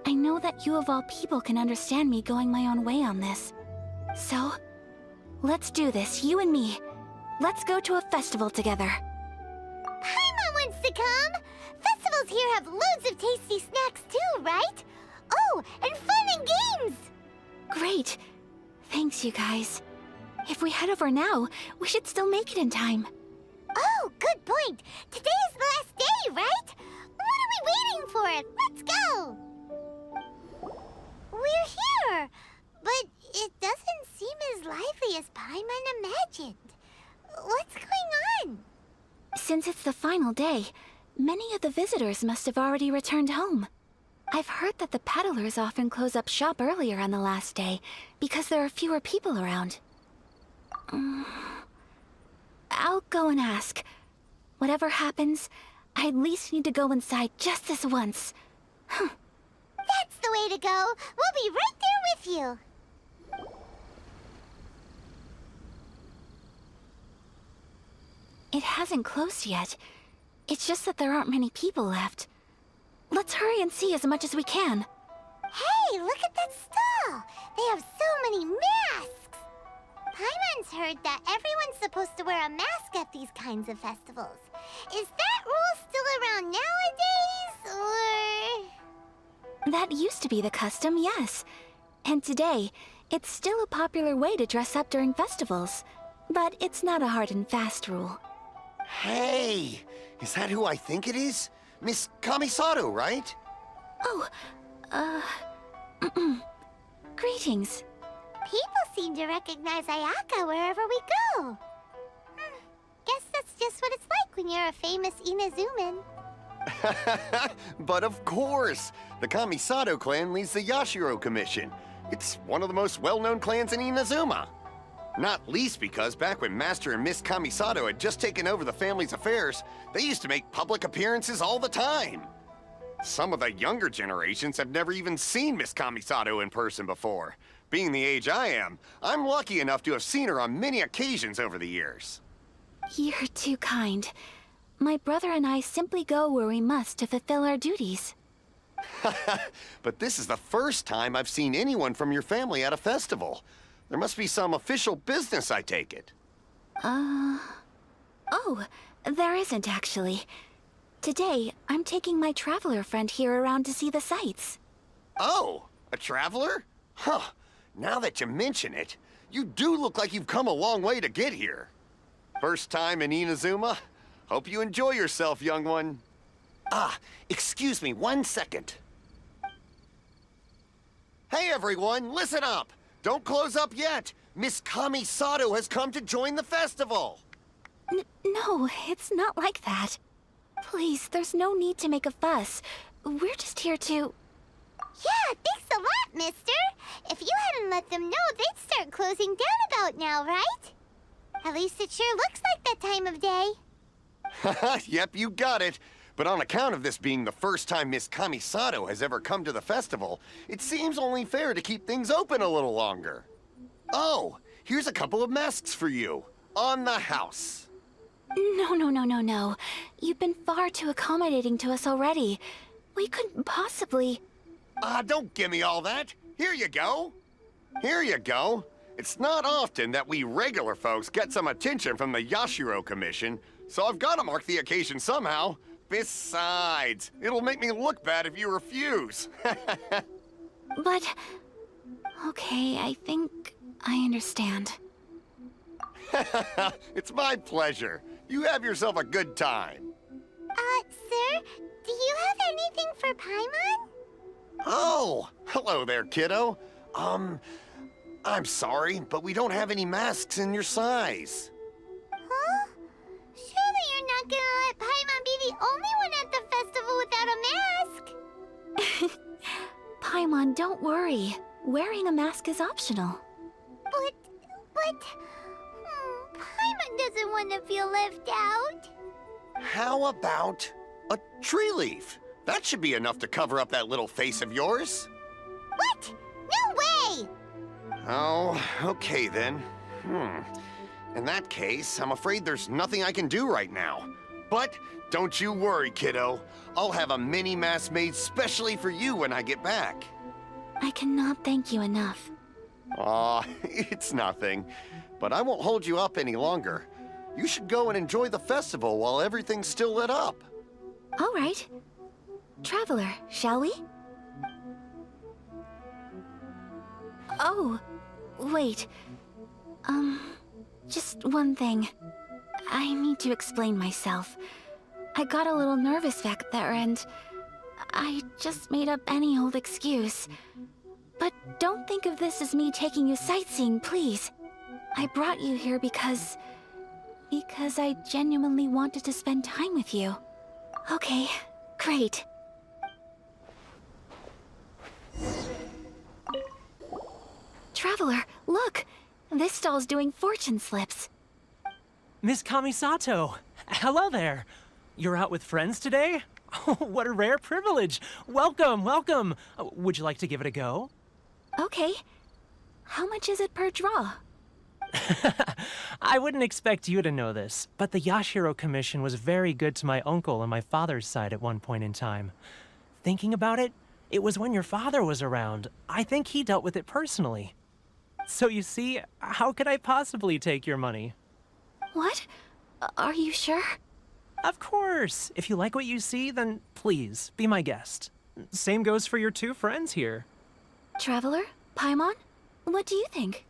I know that you of all people can understand me going my own way on this. So, let's do this, you and me. Let's go to a festival together. Paimon wants to come! Festivals here have loads of tasty snacks too, right? Oh, and fun and games! Great. Thanks, you guys. If we head over now, we should still make it in time. Oh, good point. Today is the last day, right? What are we waiting for? Let's go! We're here, but it doesn't seem as lively as Paimon imagined. What's going on? Since it's the final day, many of the visitors must have already returned home. I've heard that the peddlers often close up shop earlier on the last day because there are fewer people around. I'll go and ask. Whatever happens, I at least need to go inside just this once. That's the way to go. We'll be right there with you. It hasn't closed yet. It's just that there aren't many people left. Let's hurry and see as much as we can. Hey, look at that stall! They have so many masks! Paimon's heard that everyone's supposed to wear a mask at these kinds of festivals. Is that rule still around nowadays, or...? That used to be the custom, yes. And today, it's still a popular way to dress up during festivals. But it's not a hard and fast rule. Hey! Is that who I think it is? Miss Kamisato, right? Oh, greetings. People seem to recognize Ayaka wherever we go. Guess that's just what it's like when you're a famous Inazuman. But of course! The Kamisato clan leads the Yashiro Commission. It's one of the most well-known clans in Inazuma. Not least because back when Master and Miss Kamisato had just taken over the family's affairs, they used to make public appearances all the time. Some of the younger generations have never even seen Miss Kamisato in person before. Being the age I am, I'm lucky enough to have seen her on many occasions over the years. You're too kind. My brother and I simply go where we must to fulfill our duties. But this is the first time I've seen anyone from your family at a festival. There must be some official business, I take it. Oh, there isn't actually. Today, I'm taking my traveler friend here around to see the sights. Oh, a traveler? Huh. Now that you mention it, you do look like you've come a long way to get here. First time in Inazuma? Hope you enjoy yourself, young one. Ah, excuse me 1 second. Hey everyone, listen up! Don't close up yet! Miss Kamisato has come to join the festival! No, it's not like that. Please, there's no need to make a fuss. We're just here to... Yeah, thanks a lot, mister. If you hadn't let them know, they'd start closing down about now, right? At least it sure looks like that time of day. Yep, you got it. But on account of this being the first time Miss Kamisato has ever come to the festival, it seems only fair to keep things open a little longer. Oh, here's a couple of masks for you. On the house. No. You've been far too accommodating to us already. We couldn't possibly... Don't give me all that. Here you go. Here you go. It's not often that we regular folks get some attention from the Yashiro Commission, so I've got to mark the occasion somehow. Besides, it'll make me look bad if you refuse. But... Okay, I think I understand. It's my pleasure. You have yourself a good time. Sir, do you have anything for Paimon? Oh, hello there, kiddo. I'm sorry, but we don't have any masks in your size. Huh? Surely you're not gonna let Paimon be the only one at the festival without a mask? Paimon, don't worry. Wearing a mask is optional. But... Paimon doesn't want to feel left out. How about a tree leaf? That should be enough to cover up that little face of yours. What? No way! Oh, okay then. In that case, I'm afraid there's nothing I can do right now. But don't you worry, kiddo. I'll have a mini mask made specially for you when I get back. I cannot thank you enough. Aw, it's nothing. But I won't hold you up any longer. You should go and enjoy the festival while everything's still lit up. All right. Traveler, shall we? Oh, wait. Just one thing. I need to explain myself. I got a little nervous back there and I just made up any old excuse. But don't think of this as me taking you sightseeing, please. I brought you here because I genuinely wanted to spend time with you. Okay, great. Traveler, look! This stall's doing fortune slips. Miss Kamisato! Hello there! You're out with friends today? Oh, what a rare privilege! Welcome, welcome! Would you like to give it a go? Okay. How much is it per draw? I wouldn't expect you to know this, but the Yashiro Commission was very good to my uncle on my father's side at one point in time. Thinking about it, it was when your father was around. I think he dealt with it personally. So you see, how could I possibly take your money? What? Are you sure? Of course! If you like what you see, then please, be my guest. Same goes for your two friends here. Traveler? Paimon? What do you think?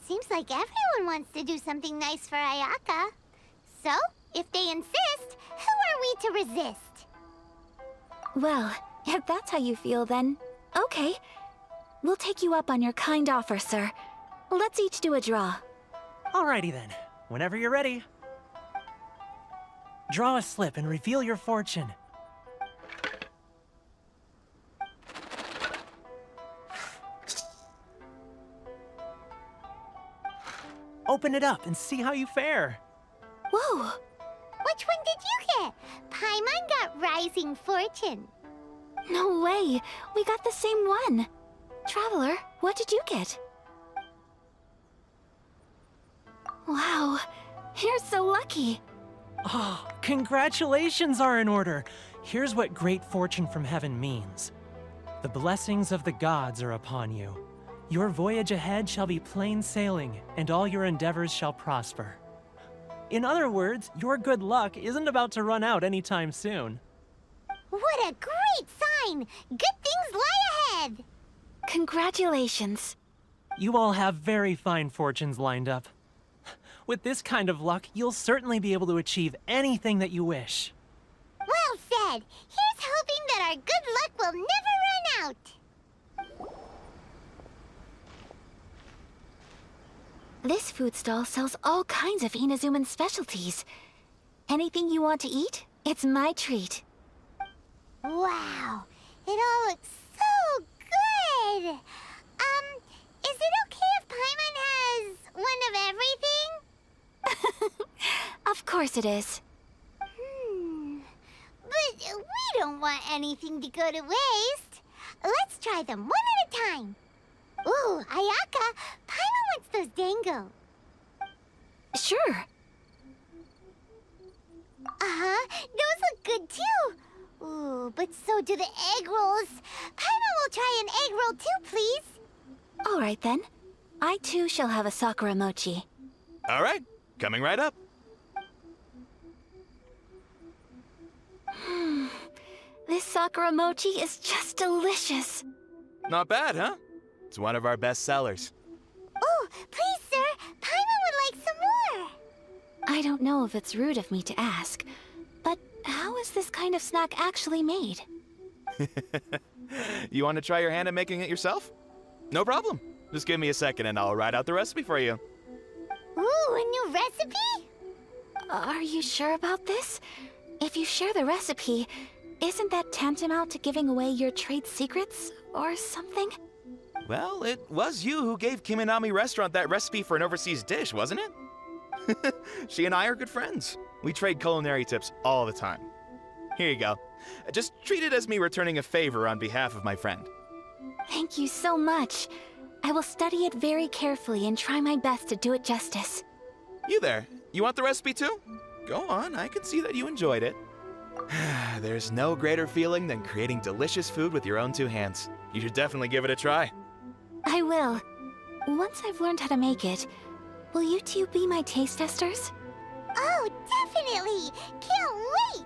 Seems like everyone wants to do something nice for Ayaka. So, if they insist, who are we to resist? Well, if that's how you feel, then okay. We'll take you up on your kind offer, sir. Let's each do a draw. Alrighty then, whenever you're ready. Draw a slip and reveal your fortune. Open it up and see how you fare. Whoa! Which one did you get? Paimon got Rising Fortune. No way! We got the same one! Traveler, what did you get? Wow, you're so lucky! Oh, congratulations are in order. Here's what great fortune from heaven means. The blessings of the gods are upon you. Your voyage ahead shall be plain sailing, and all your endeavors shall prosper. In other words, your good luck isn't about to run out anytime soon. What a great sign! Good things lie ahead! Congratulations. You all have very fine fortunes lined up. With this kind of luck, you'll certainly be able to achieve anything that you wish. Well said! Here's hoping that our good luck will never run out! This food stall sells all kinds of Inazuman specialties. Anything you want to eat, it's my treat. Wow! It all looks so good. Is it okay if Paimon has one of everything? Of course it is. But we don't want anything to go to waste. Let's try them one at a time. Ooh, Ayaka, Paimon wants those dango. Sure. Uh-huh, those look good too. Ooh, but so do the egg rolls. Paimon will try an egg roll too, please. All right then. I too shall have a Sakura mochi. All right, coming right up. This Sakura mochi is just delicious. Not bad, huh? It's one of our best sellers. Oh, please, sir. Paimon would like some more. I don't know if it's rude of me to ask, but how is this kind of snack actually made? You want to try your hand at making it yourself? No problem. Just give me a second and I'll write out the recipe for you. Ooh, a new recipe? Are you sure about this? If you share the recipe, isn't that tantamount to giving away your trade secrets or something? Well, it was you who gave Kiminami Restaurant that recipe for an overseas dish, wasn't it? She and I are good friends. We trade culinary tips all the time. Here you go. Just treat it as me returning a favor on behalf of my friend. Thank you so much. I will study it very carefully and try my best to do it justice. You there, you want the recipe too? Go on, I can see that you enjoyed it. There's no greater feeling than creating delicious food with your own two hands. You should definitely give it a try. I will. Once I've learned how to make it, will you two be my taste testers? Oh, definitely. Can't wait.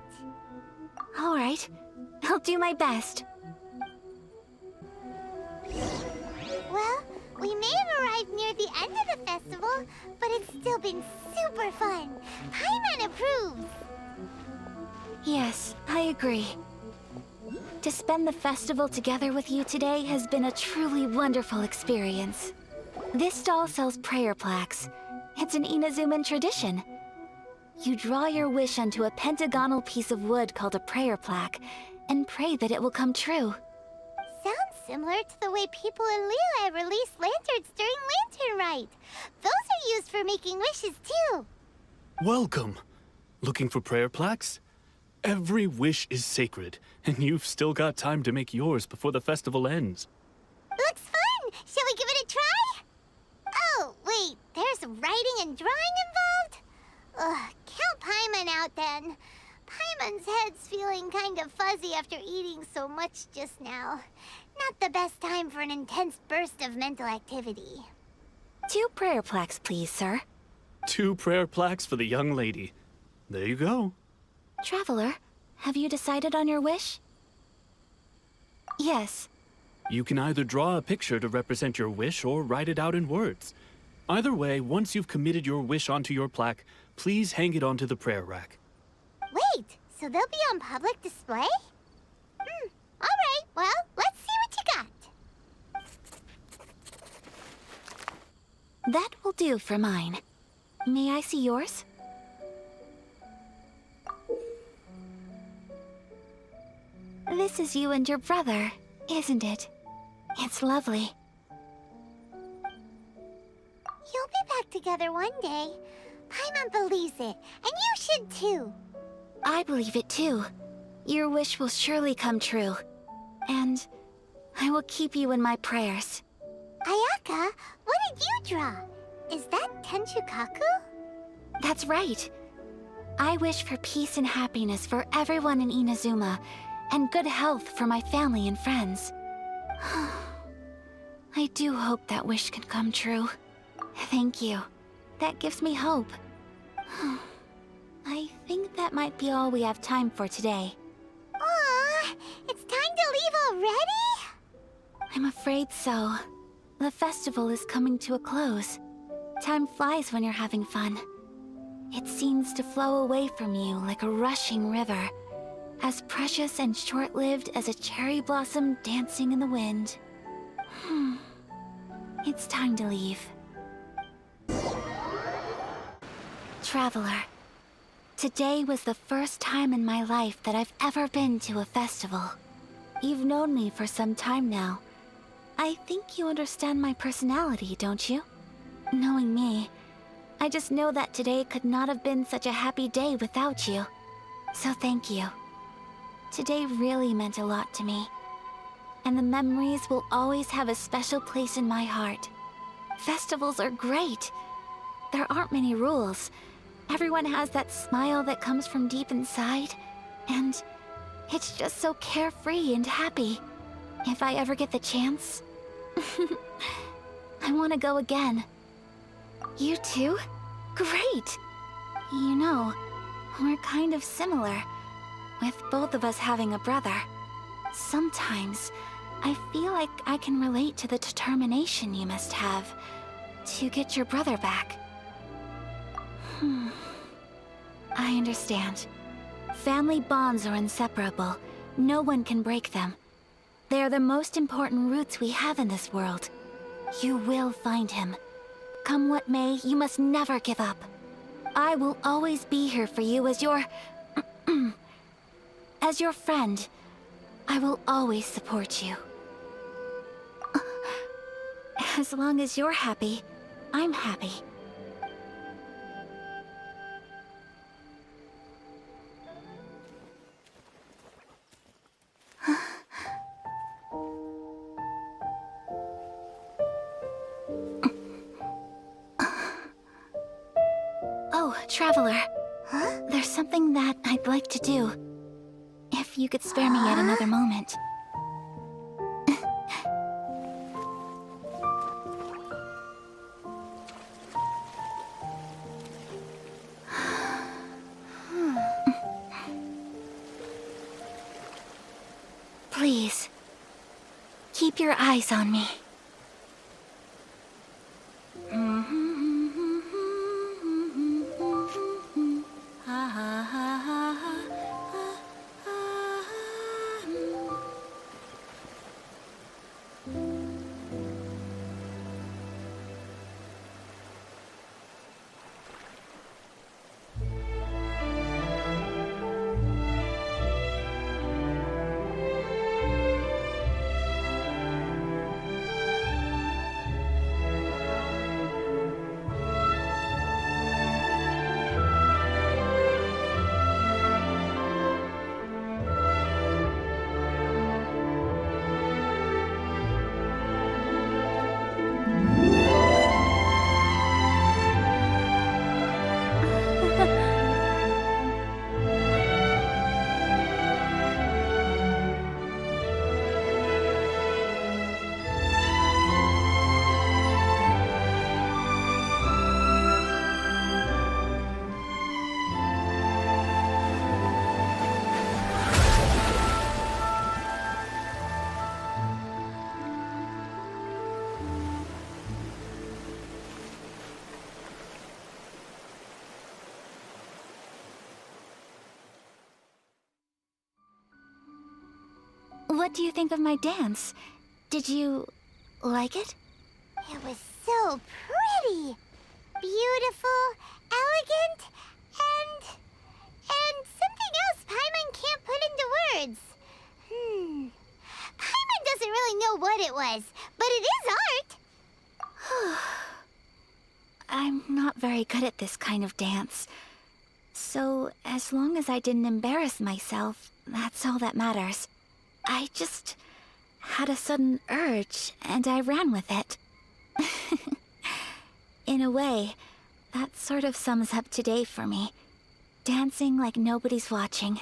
All right. I'll do my best. Well, we may have arrived near the end of the festival, but it's still been super fun. Paimon approves. Yes, I agree. To spend the festival together with you today has been a truly wonderful experience. This stall sells prayer plaques. It's an Inazuman tradition. You draw your wish onto a pentagonal piece of wood called a prayer plaque, and pray that it will come true. Sounds similar to the way people in Liyue release lanterns during Lantern Rite. Those are used for making wishes too. Welcome. Looking for prayer plaques? Every wish is sacred, and you've still got time to make yours before the festival ends. Looks fun! Shall we give it a try? Oh, wait, there's writing and drawing involved? Ugh, count Paimon out then. Paimon's head's feeling kind of fuzzy after eating so much just now. Not the best time for an intense burst of mental activity. 2 prayer plaques, please, sir. 2 prayer plaques for the young lady. There you go. Traveler, have you decided on your wish? Yes. You can either draw a picture to represent your wish or write it out in words. Either way, once you've committed your wish onto your plaque, please hang it onto the prayer rack. Wait, so they'll be on public display? Alright, well, let's see what you got. That will do for mine. May I see yours? This is you and your brother, isn't it? It's lovely. You'll be back together one day. Paimon believes it, and you should too. I believe it too. Your wish will surely come true. And I will keep you in my prayers. Ayaka, what did you draw? Is that Tenchukaku? That's right. I wish for peace and happiness for everyone in Inazuma, and good health for my family and friends. I do hope that wish can come true. Thank you. That gives me hope. I think that might be all we have time for today. Aw, it's time to leave already? I'm afraid so. The festival is coming to a close. Time flies when you're having fun. It seems to flow away from you like a rushing river, as precious and short-lived as a cherry blossom dancing in the wind. It's time to leave. Traveler, today was the first time in my life that I've ever been to a festival. You've known me for some time now, I think you understand my personality, don't you? Knowing me, I just know that today could not have been such a happy day without you. So thank you. Today really meant a lot to me. And the memories will always have a special place in my heart. Festivals are great. There aren't many rules. Everyone has that smile that comes from deep inside. And it's just so carefree and happy. If I ever get the chance, I want to go again. You too? Great! You know, we're kind of similar, with both of us having a brother. Sometimes, I feel like I can relate to the determination you must have to get your brother back. I understand. Family bonds are inseparable. No one can break them. They are the most important roots we have in this world. You will find him. Come what may, you must never give up. I will always be here for you as your... as your friend. I will always support you. As long as you're happy, I'm happy. Oh, Traveler. Huh? There's something that I'd like to do. If you could spare me yet another moment. Please, keep your eyes on me. What do you think of my dance? Did you like it? It was so pretty. Beautiful, elegant, and something else Paimon can't put into words. Paimon doesn't really know what it was, but it is art. I'm not very good at this kind of dance. So, as long as I didn't embarrass myself, that's all that matters. I just had a sudden urge, and I ran with it. In a way, that sort of sums up today for me. Dancing like nobody's watching.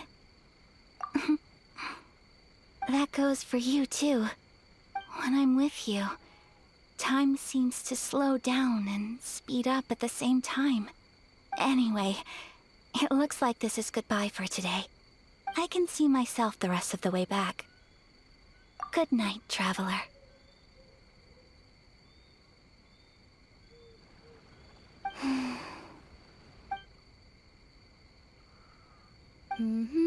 That goes for you, too. When I'm with you, time seems to slow down and speed up at the same time. Anyway, it looks like this is goodbye for today. I can see myself the rest of the way back. Good night, Traveler. Mm-hmm.